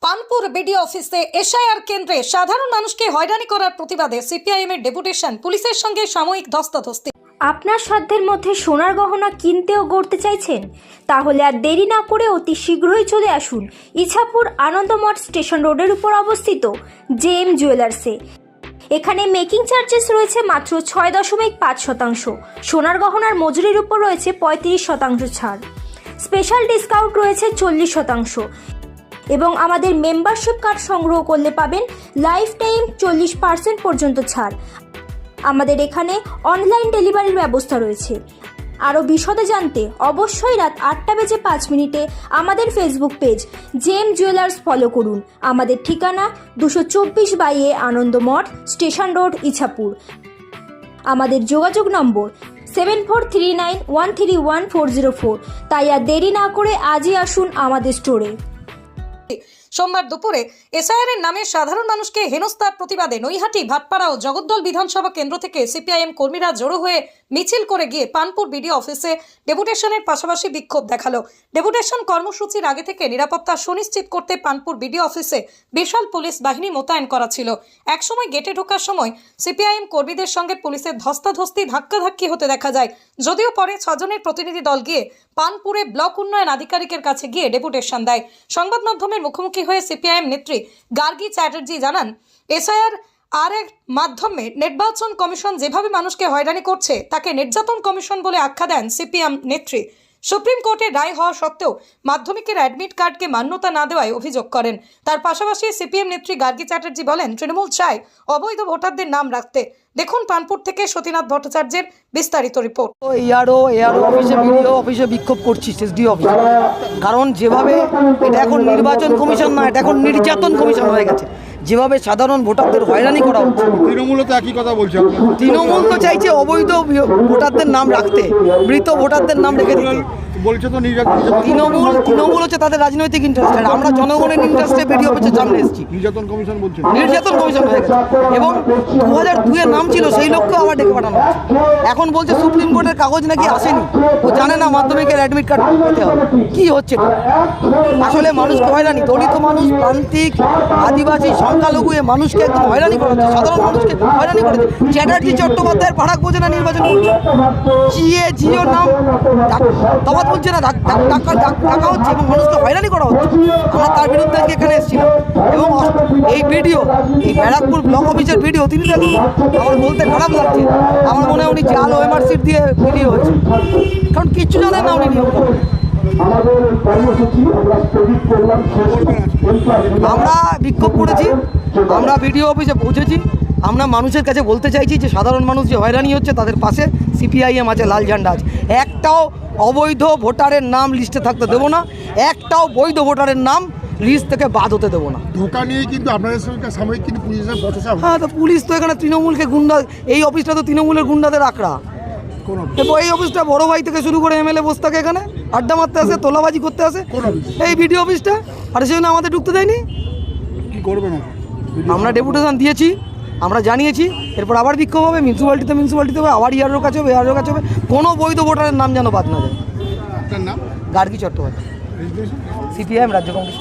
Panpur BDO অফিসে SIR কেন্দ্রে সাধারণ মানুষকে হয়রানি করার প্রতিবাদে সিপিআইএম এর ডেপুটেশন, পুলিশের সঙ্গে সাময়িক ধস্তাধস্তি। আপনার সাধ্যের মধ্যে সোনার গহনা কিনতে ও গড়তে চাইছেন? তাহলে আর দেরি না করে অতি শীঘ্রই চলে আসুন ইছাপুর আনন্দমঠ স্টেশন রোডের উপর অবস্থিত জেএম জুয়েলার্সে। এখানে মেকিং চার্জেস রয়েছে মাত্র 6.5%। সোনার গহনার মজুরির উপর রয়েছে 35% ছাড়। স্পেশাল ডিসকাউন্ট রয়েছে 40%। এবং আমাদের মেম্বারশিপ কার্ড সংগ্রহ করলে পাবেন লাইফ টাইম 40% পর্যন্ত ছাড়। আমাদের এখানে অনলাইন ডেলিভারির ব্যবস্থা রয়েছে। আরও বিশদে জানতে অবশ্যই রাত 8:05 আমাদের Facebook page JM jewellers follow করুন। আমাদের ঠিকানা 224/A Anandamath station road, Ichapur. আমাদের যোগাযোগ নম্বর 7439131404। তাই আর দেরি না করে আজই আসুন আমাদের স্টোরে। সোমবার দুপুরে এসআইআর এর নামে সাধারণ মানুষকে হেনস্থার প্রতিবাদে নৈহাটি, ভাটপাড়া ও জগদ্দল বিধানসভা কেন্দ্র থেকে সিপিআইএম কর্মীরা জড়ো হয়ে মিছিল করে গিয়ে পানপুর বিডিও অফিসে ডেপুটেশনের পাশাপাশি বিক্ষোভ দেখালো। ডেপুটেশন কর্মসূচির আগে থেকে নিরাপত্তা সুনিশ্চিত করতে পানপুর বিডিও অফিসে বিশাল পুলিশ বাহিনী মোতায়েন করা ছিল। একসময় গেটে ঢোকার সময় সিপিআইএম কর্মীদের সঙ্গে পুলিশের ধস্তাধস্তি, ধাক্কাধাক্কি হতে দেখা যায়। যদিও পরে 6 জনের প্রতিনিধি দল গিয়ে পানপুরে ব্লক উন্নয়ন আধিকারিকের কাছে গিয়ে ডেপুটেশন দেয়। সংবাদ মাধ্যমের মুখোমুখি হয়ে সিপিআইএম নেত্রী গার্গী চ্যাটার্জি জানান, এসআইআর এর মাধ্যমে নির্বাচন কমিশন যেভাবে মানুষকে হয়রানি করছে তাকে নির্যাতন কমিশন বলে আখ্যা দেন সিপিএম নেত্রী। সুপ্রিম কোর্টের রায় হওয়া সত্ত্বেও মাধ্যমিকের অ্যাডমিট কার্ডকে মান্যতা না দেওয়ায় অভিযোগ করেন। তার পাশাপাশি সিপিএম নেত্রী গার্গী চ্যাটার্জি বলেন, তৃণমূল চায় অবৈধ ভোটারদের নাম রাখতে। দেখুন পানপুর থেকে সতীনাথ ভট্টাচার্যের বিস্তারিত রিপোর্ট। এআরও অফিসে, বিডিও অফিসে বিক্ষোভ করছি, এসডিও অফিসে। কারণ যেভাবে এটা এখন নির্বাচন কমিশন না, এটা এখন নির্যাতন কমিশন হয়ে গেছে। যেভাবে সাধারণ ভোটারদের হয়রানি করা হচ্ছে, তৃণমূল তো একই কথা বলছে। তৃণমূল তো চাইছে অবৈধ ভোটারদের নাম রাখতে, মৃত ভোটারদের নাম রেখে দিতে। বলছে তো তৃণমূল হচ্ছে তাদের রাজনৈতিক ইন্টারেস্ট। আমরা জনগণের ইন্টারেস্টে বিডিও অফিসের সামনে এসেছি। নির্যাতন কমিশন বলছে, নির্যাতন কমিশন হয়ে গেছে। এবং 2002-এর নাম ছিল, সেই লোককেও আবার ডেকে পাঠানো হচ্ছে। এখন বলছে সুপ্রিম কোর্টের কাগজ নাকি আসেনি, ও জানে না মাধ্যমিকের অ্যাডমিট কার্ড পেতে হবে। কি হচ্ছে আসলে? মানুষকে হয়রানি, দলিত মানুষ, প্রান্তিক, আদিবাসী, সংখ্যালঘু এ মানুষকে একদম হয়রানি করা হচ্ছে। সাধারণ মানুষকে হয়রানি করেছে। চ্যাটার্জি চট্টোপাধ্যায়ের পাড়াক বোঝে না নির্বাচন করছে। জিও নাম তফাৎ বলছে না, ডাকা হচ্ছে এবং মানুষকে হয়রানি করা হচ্ছে। আমরা তার বিরুদ্ধে আজকে এখানে এসেছিলাম। এবং এই ভিডিও, এই ব্যারাকপুর ব্লক অফিসের ভিডিও, তিনি দেখুন, আমার বলতে খারাপ লাগছে। আমার মনে হয় উনি জাল ওএমআর সিট দিয়ে ভিডিও হয়েছে, কারণ কিচ্ছু জানেন না উনি নিয়ম। আমরা বিক্ষোভ করেছি, আমরা বিডিও অফিসে পৌঁছেছি। আমরা মানুষের কাছে বলতে চাইছি যে সাধারণ মানুষ যে হয়রানি হচ্ছে তাদের পাশে সিপিআইএম আছে, লাল ঝান্ডা আছে। একটাও অবৈধ ভোটারের নাম লিস্টে থাকতে দেবো না, একটাও বৈধ ভোটারের নাম লিস্ট থেকে বাদ হতে দেবো না। ধোকা নিয়ে কিন্তু আপনাদের সঙ্গে সাময়িক কিন্তু পুলিশের বচসা। হ্যাঁ, তো পুলিশ তো এখানে তৃণমূলকে গুন্ডা, এই অফিসটা তো তৃণমূলের গুন্ডাদের আঁকড়া। এই অফিসটা বড় ভাই থেকে শুরু করে এমএলএ বসে থাকে, এখানে আড্ডা মারতে আসে, তোলাবাজি করতে আসে। এই ভিডিও অফিসটা, আর সেই জন্য আমাদের ঢুকতে দেয়নি। কি করবে না? আমরা ডেপুটেশন দিয়েছি, আমরা জানিয়েছি। এরপর আবার বিক্ষোভ হবে, মিউনিসিপ্যালিটিতে হবে, আবার ইয়ারোর কাছে হবে, এআরওর কাছে হবে। কোনো বৈধ ভোটারের নাম যেন বাদ না যায়। আপনার নাম? গার্গী চট্টোপাধ্যায়, সিপিআইএম রাজ্য কংগ্রেস।